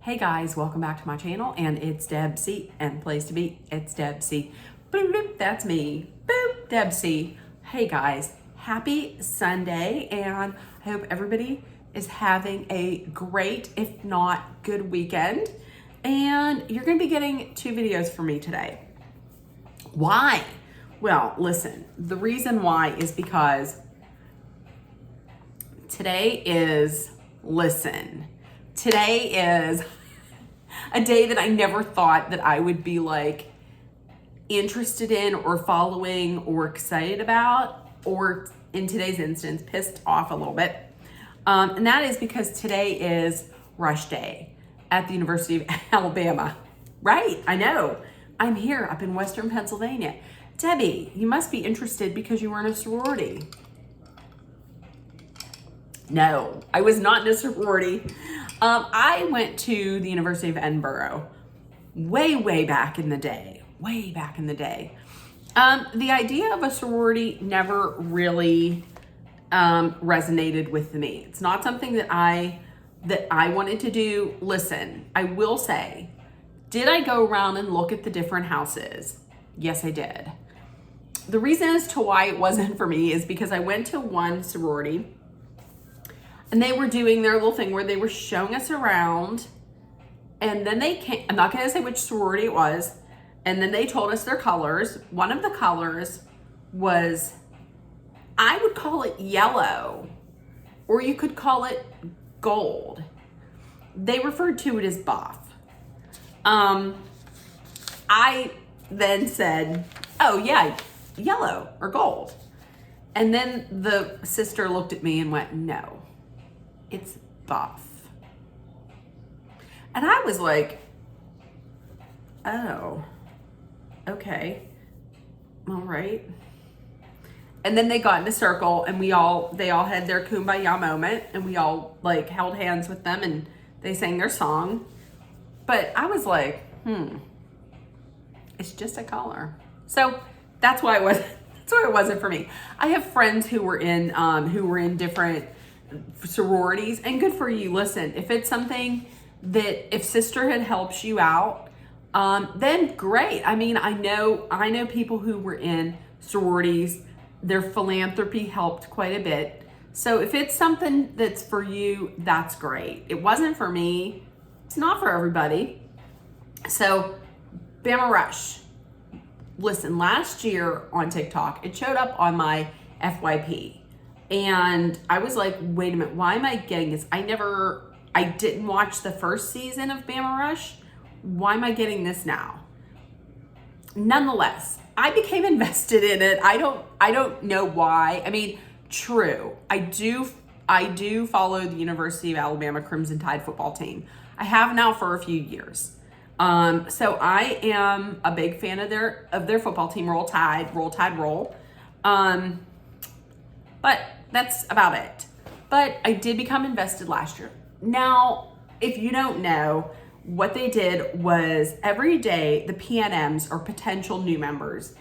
Hey guys, welcome back to my channel, and it's Deb C, and place to be, it's Deb C. Boop, boop, that's me. Boop, Deb C. Hey guys, happy Sunday, and I hope everybody is having a great, if not good weekend. And you're gonna be getting 2 videos from me today. Why? Well, listen, the reason why is because today is a day that I never thought that I would be like interested in or following or excited about, or in today's instance, pissed off a little bit. And that is because today is rush day at the University of Alabama. Right, I know. I'm here up in Western Pennsylvania. Debbie, you must be interested because you were in a sorority. No, I was not in a sorority. I went to the University of Edinburgh way back in the day. The idea of a sorority never really resonated with me. It's not something that I wanted to do. Listen, I will say, did I go around and look at the different houses? Yes, I did. The reason as to why it wasn't for me is because I went to one sorority and they were doing their little thing where they were showing us around, and then they came, I'm not gonna say which sorority it was, and then they told us their colors. One of the colors was, I would call it yellow, or you could call it gold. They referred to it as buff. I then said, oh yeah, yellow or gold. And then the sister looked at me and went, no, it's buff. And I was like, oh, okay, all right. And then they got in a circle and they all had their kumbaya moment, and we all like held hands with them and they sang their song. But I was like, it's just a color. So that's why it wasn't for me. I have friends who were in different sororities, and good for you. Listen, if it's something that, if sisterhood helps you out, then great. I mean, I know people who were in sororities, their philanthropy helped quite a bit. So if it's something that's for you, that's great. It wasn't for me. It's not for everybody. So Bama Rush. Listen, last year on TikTok, it showed up on my FYP. And I was like, wait a minute, why am I getting this? I didn't watch the first season of Bama Rush. Why am I getting this now? Nonetheless, I became invested in it. I don't know why. I mean, true. I do follow the University of Alabama Crimson Tide football team. I have now for a few years. So I am a big fan of their football team, Roll Tide, roll. But that's about it. But I did become invested last year. Now, if you don't know, what they did was every day the PNMs, or potential new members,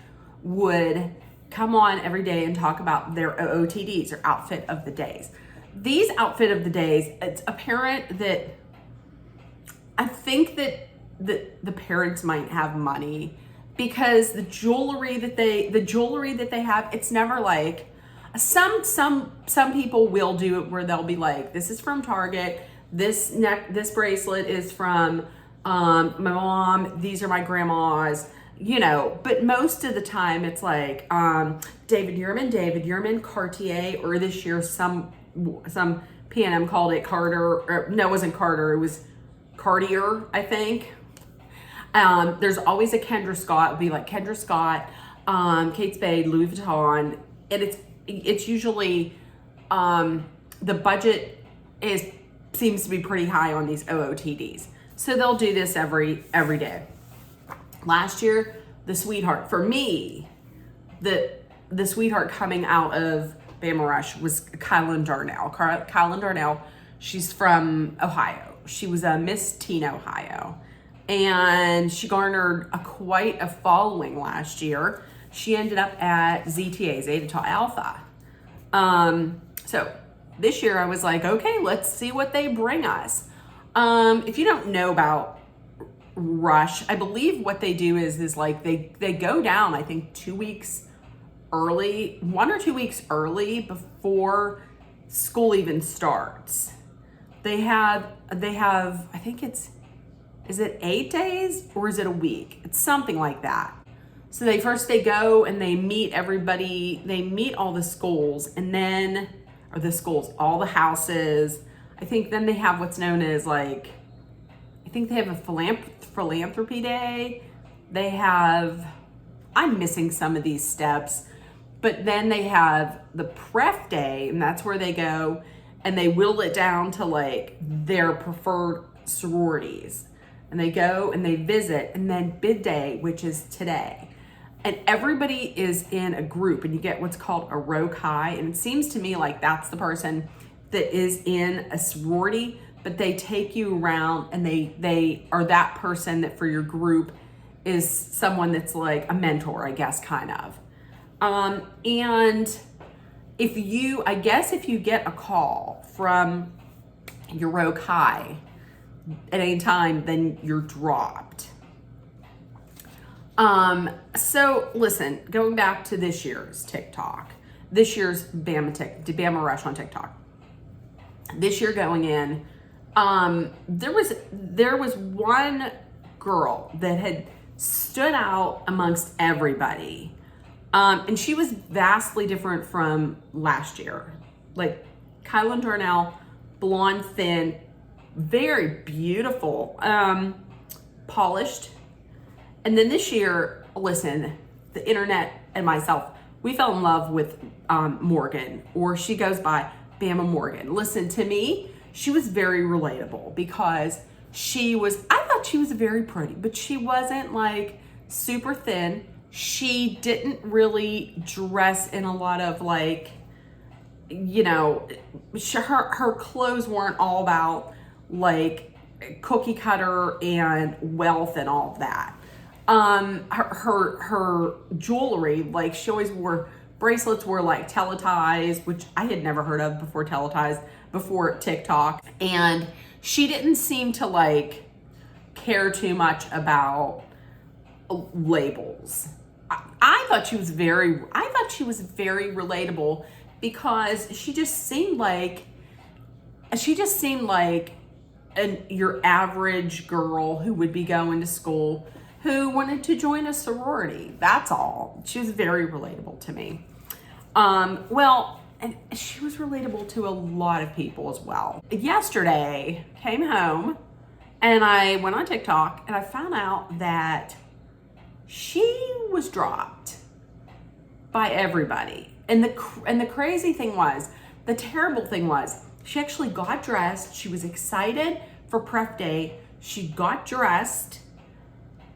would come on every day and talk about their OOTDs, or outfit of the days. These outfit of the days, it's apparent that I think that the parents might have money, because the jewelry that they have, it's never like, some people will do it where they'll be like, this is from Target, this bracelet is from my mom, these are my grandma's, but most of the time it's like David Yurman, Cartier, or this year some PNM called it Carter, or no, it wasn't Carter, it was Cartier, I think. There's always a Kendra Scott. It would be like Kendra Scott, Kate Spade, Louis Vuitton, and it's usually the budget seems to be pretty high on these OOTDs. So they'll do this every day. Last year, the sweetheart for me, the sweetheart coming out of Bama Rush was Kylan Darnell. She's from Ohio. She was a Miss Teen Ohio, and she garnered quite a following last year. She ended up at ZTA, Zeta Tau Alpha. So this year I was like, okay, let's see what they bring us. If you don't know about Rush, I believe what they do is like they go down, I think 2 weeks early, 1 or 2 weeks early before school even starts. They have, I think is it 8 days or is it a week? It's something like that. So they go and they meet everybody, they meet all the schools and then, or the schools, all the houses. I think then they have what's known as like, I think they have a philanthropy day. They have, I'm missing some of these steps, but then they have the pref day, and that's where they go and they whittle it down to like their preferred sororities. And they go and they visit, and then bid day, which is today. And everybody is in a group and you get what's called a row chi. And it seems to me like that's the person that is in a sorority, but they take you around and they are that person that for your group is someone that's like a mentor, I guess, kind of. And if you get a call from your row chi at any time, then you're dropped. So listen, going back to this year's TikTok, this year's Bama Rush on TikTok. This year going in, there was one girl that had stood out amongst everybody. And she was vastly different from last year. Like Kylan Darnell, blonde, thin, very beautiful, polished. And then this year, listen, the internet and myself, we fell in love with Morgan, or she goes by Bama Morgan. Listen, to me, she was very relatable because I thought she was very pretty, but she wasn't like super thin. She didn't really dress in a lot of like, you know, her clothes weren't all about like cookie cutter and wealth and all of that. Her jewelry, like she always wore bracelets, were like teletized, which I had never heard of before before TikTok. And she didn't seem to like care too much about labels. I thought she was very relatable because she just seemed like your average girl who would be going to school, who wanted to join a sorority. That's all. She was very relatable to me. And she was relatable to a lot of people as well. Yesterday, came home and I went on TikTok and I found out that she was dropped by everybody. And the crazy thing was, the terrible thing was, she actually got dressed. She was excited for prep day. She got dressed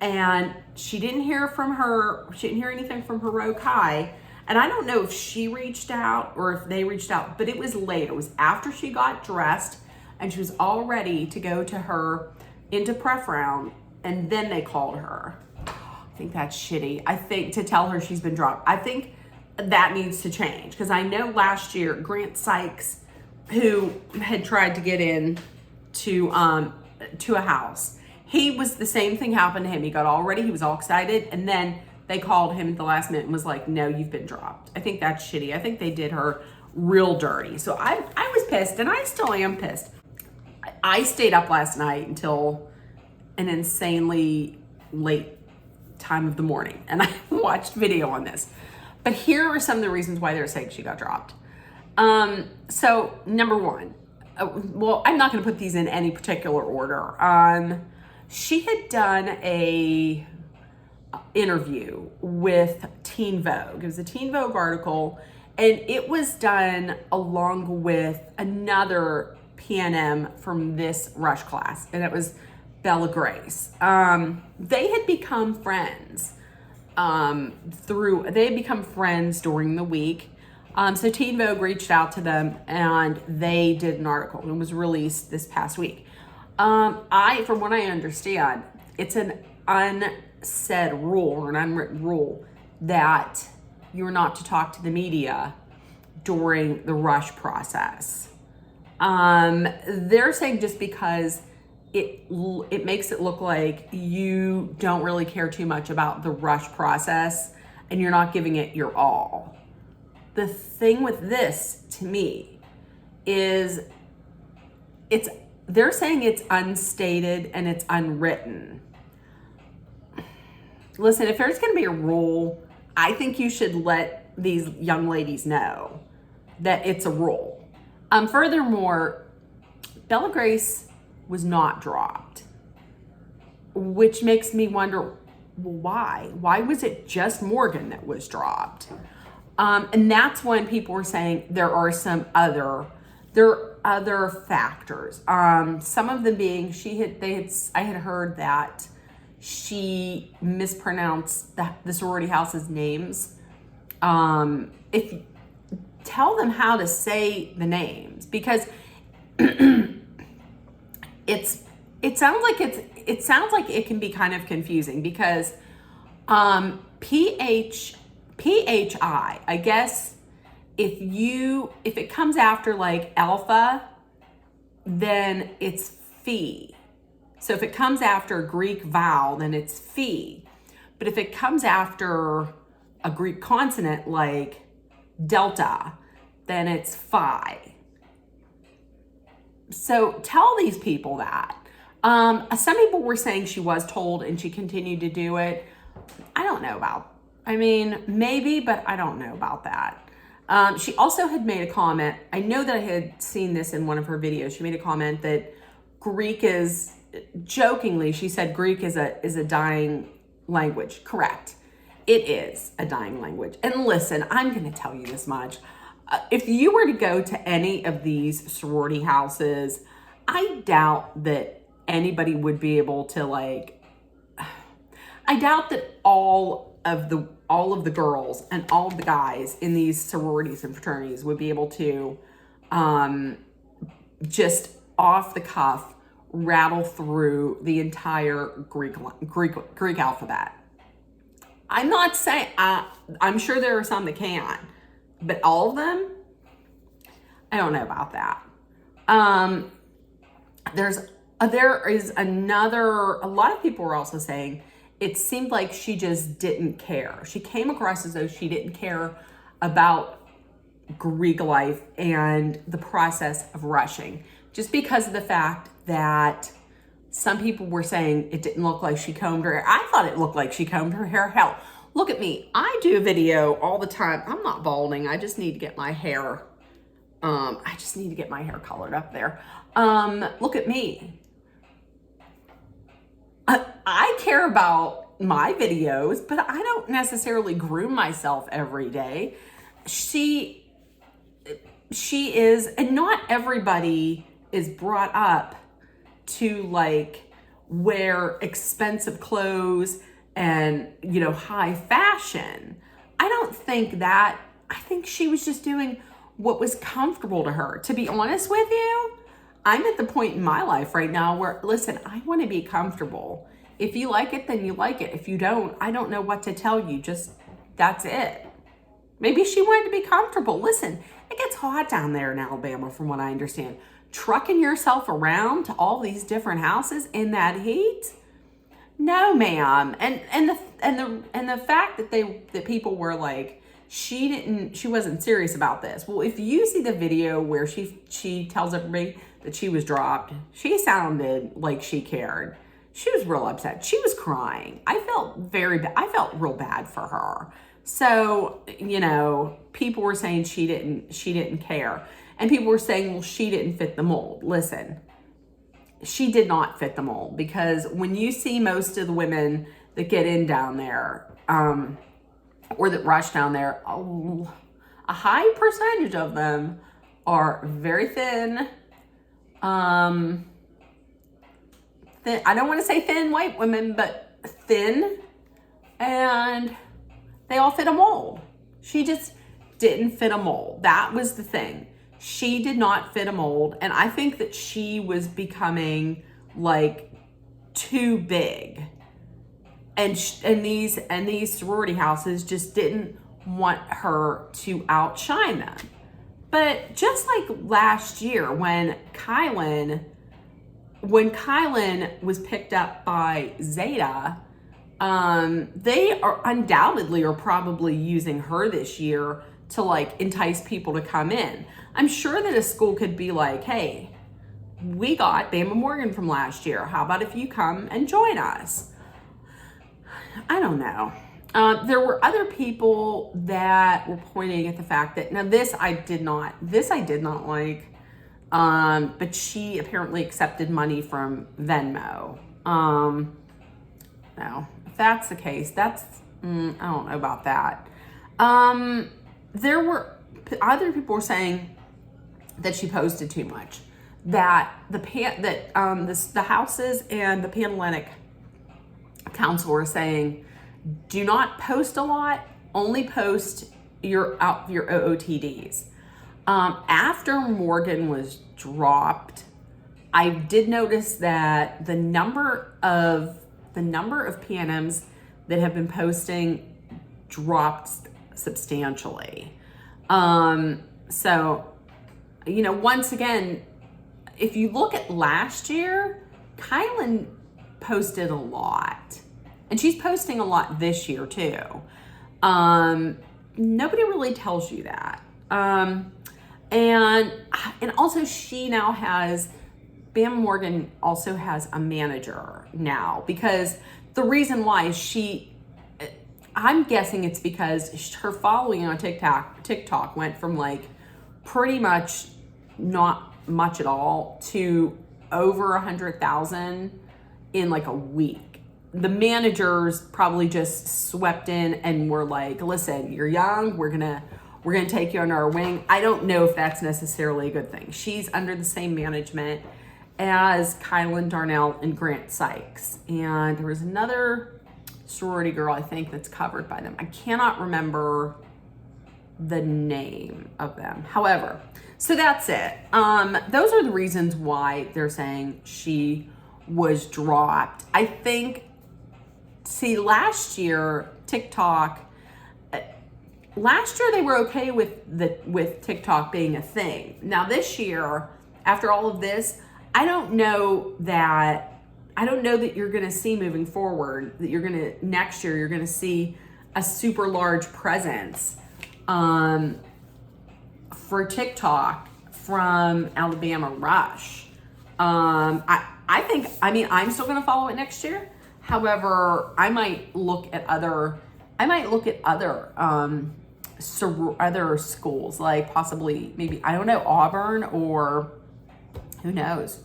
and she didn't hear anything from her row chi. And I don't know if she reached out or if they reached out, but it was late. It was after she got dressed and she was all ready to go into prep round, and then they called her. I think that's shitty. I think to tell her she's been dropped. I think that needs to change because I know last year Grant Sykes, who had tried to get in to a house, he was the same thing happened to him. He got all ready, he was all excited, and then they called him at the last minute and was like, no, you've been dropped. I think that's shitty. I think they did her real dirty. So I was pissed, and I still am pissed. I stayed up last night until an insanely late time of the morning, and I watched video on this. But here are some of the reasons why they're saying she got dropped. So number one, well, I'm not going to put these in any particular order. She had done a interview with Teen Vogue. It was a Teen Vogue article, and it was done along with another PNM from this Rush class, and it was Bella Grace. They had become friends during the week. So Teen Vogue reached out to them and they did an article, and it was released this past week. From what I understand, it's an unsaid rule or an unwritten rule that you're not to talk to the media during the Rush process. They're saying just because it makes it look like you don't really care too much about the rush process and you're not giving it your all. The thing with this, to me, is they're saying it's unstated and it's unwritten. Listen, if there's going to be a rule, I think you should let these young ladies know that it's a rule. Furthermore, Bella Grace was not dropped, which makes me wonder, well, why? Why was it just Morgan that was dropped? And that's when people were saying there are other factors. Some of them being I had heard that she mispronounced the sorority house's names. If tell them how to say the names, because it sounds like it can be kind of confusing, because PHI, I guess if it comes after like alpha, then it's phi. So if it comes after a Greek vowel, then it's phi. But if it comes after a Greek consonant like delta, then it's phi. So tell these people that. Some people were saying she was told and she continued to do it. Maybe, but I don't know about that. She also had made a comment. I know that I had seen this in one of her videos. She made a comment that Greek is, jokingly, she said Greek is a dying language. Correct. It is a dying language. And listen, I'm going to tell you this much. If you were to go to any of these sorority houses, I doubt that anybody would be able to I doubt that all of the girls and all of the guys in these sororities and fraternities would be able to just off the cuff rattle through the entire Greek alphabet. I'm not saying, I'm sure there are some that can, but all of them, I don't know about that. There is another, a lot of people were also saying it seemed like she just didn't care. She came across as though she didn't care about Greek life and the process of rushing, just because of the fact that some people were saying it didn't look like she combed her hair. I thought it looked like she combed her hair. Hell, look at me. I do a video all the time. I'm not balding. I just need to get my hair, colored up there. Look at me. I care about my videos, but I don't necessarily groom myself every day. She is, and not everybody is brought up to wear expensive clothes and, high fashion. I think she was just doing what was comfortable to her. To be honest with you, I'm at the point in my life right now where, listen, I want to be comfortable. If you like it, then you like it. If you don't, I don't know what to tell you. Just, that's it. Maybe she wanted to be comfortable. Listen, it gets hot down there in Alabama, from what I understand. Trucking yourself around to all these different houses in that heat? No, ma'am. And the fact that people were like, she wasn't serious about this. Well, if you see the video where she tells everybody that she was dropped, she sounded like she cared. She was real upset. She was crying. I felt real bad for her. So, people were saying she didn't care. And people were saying, well, she didn't fit the mold. Listen, she did not fit the mold, because when you see most of the women that get in down there, or that rush down there, a high percentage of them are very thin. I don't want to say thin white women, but thin, and they all fit a mold. She just didn't fit a mold. That was the thing. She did not fit a mold, and I think that she was becoming too big. And these sorority houses just didn't want her to outshine them. But just like last year when Kylan when Kylan was picked up by Zeta, they are undoubtedly are probably using her this year to like entice people to come in. I'm sure that a school could be like, hey, we got Bama Morgan from last year. How about if you come and join us? I don't know. There were other people that were pointing at the fact that, now this I did not like, but she apparently accepted money from Venmo. No, if that's the case, that's, I don't know about that. There were other people were saying that she posted too much, that the houses and the Panhellenic Council were saying, do not post a lot, only post your OOTDs. After Morgan was dropped, I did notice that the number of PNMs that have been posting dropped substantially. So, you know, once again, if you look at last year, Kylan posted a lot. And she's posting a lot this year too. Nobody really tells you that. And also she now has, Bama Morgan also has a manager now, because the reason why is I'm guessing it's because her following on TikTok went from like pretty much not much at all to over 100,000 in like a week. The managers probably just swept in and were like, listen, you're young, we're gonna take you under our wing. I don't know if that's necessarily a good thing. She's under the same management as Kylan Darnell and Grant Sykes. And there was another sorority girl, I think, that's covered by them. I cannot remember the name of them. However, so that's it. Those are the reasons why they're saying she was dropped. I think, see, last year, TikTok, last year they were okay with TikTok being a thing. Now this year, after all of this, I don't know that you're gonna see moving forward, that next year you're gonna see a super large presence for TikTok from Alabama Rush. I think, I'm still gonna follow it next year. However, I might look at other other schools, like possibly maybe, I don't know, Auburn, or who knows,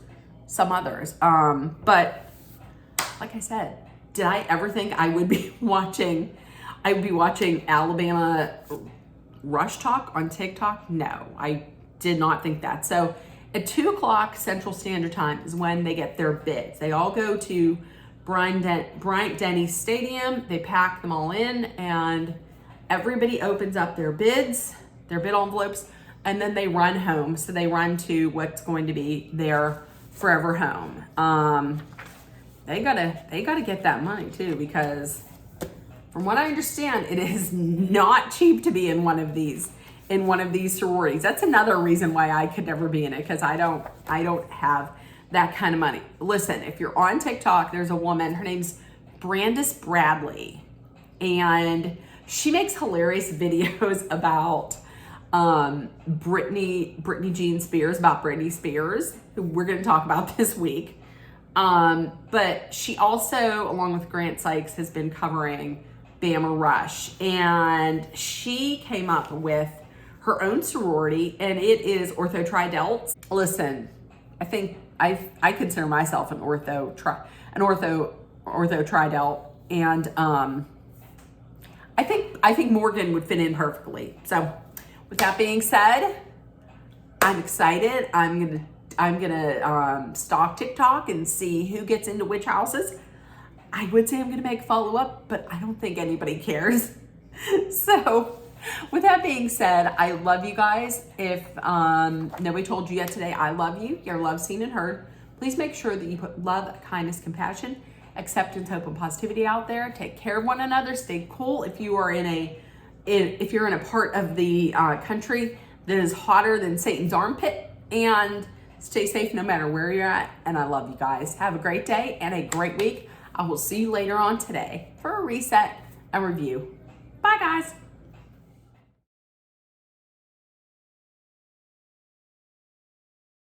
some others. But like I said, did I ever think I would be watching Alabama Rush Talk on TikTok? No, I did not think that. So at 2:00 Central Standard Time is when they get their bids. They all go to Bryant-Denny Stadium. They pack them all in, and everybody opens up their bids, their bid envelopes, and then they run home. So they run to what's going to be their forever home. They gotta get that money too, because from what I understand, it is not cheap to be in one of these sororities. That's another reason why I could never be in it, because I don't have that kind of money. Listen, if you're on TikTok, there's a woman, her name's Brandis Bradley, and she makes hilarious videos about Britney Jean Spears, about Britney Spears, who we're going to talk about this week. But she also, along with Grant Sykes, has been covering Bama Rush, and she came up with her own sorority, and it is Ortho Tri Delts. Listen, I think I consider myself an Ortho Tri Delt, and I think Morgan would fit in perfectly. So with that being said, I'm excited. I'm gonna stalk TikTok and see who gets into which houses. I would say I'm gonna make follow up, but I don't think anybody cares. So with that being said, I love you guys. If nobody told you yet today, I love you. Your love seen and heard. Please make sure that you put love, kindness, compassion, acceptance, hope, and positivity out there. Take care of one another. Stay cool. If you're in a part of the country that is hotter than Satan's armpit, and Stay safe no matter where you're at, and I love you guys. Have a great day and a great week. I will see you later on today for a reset and review. Bye, guys.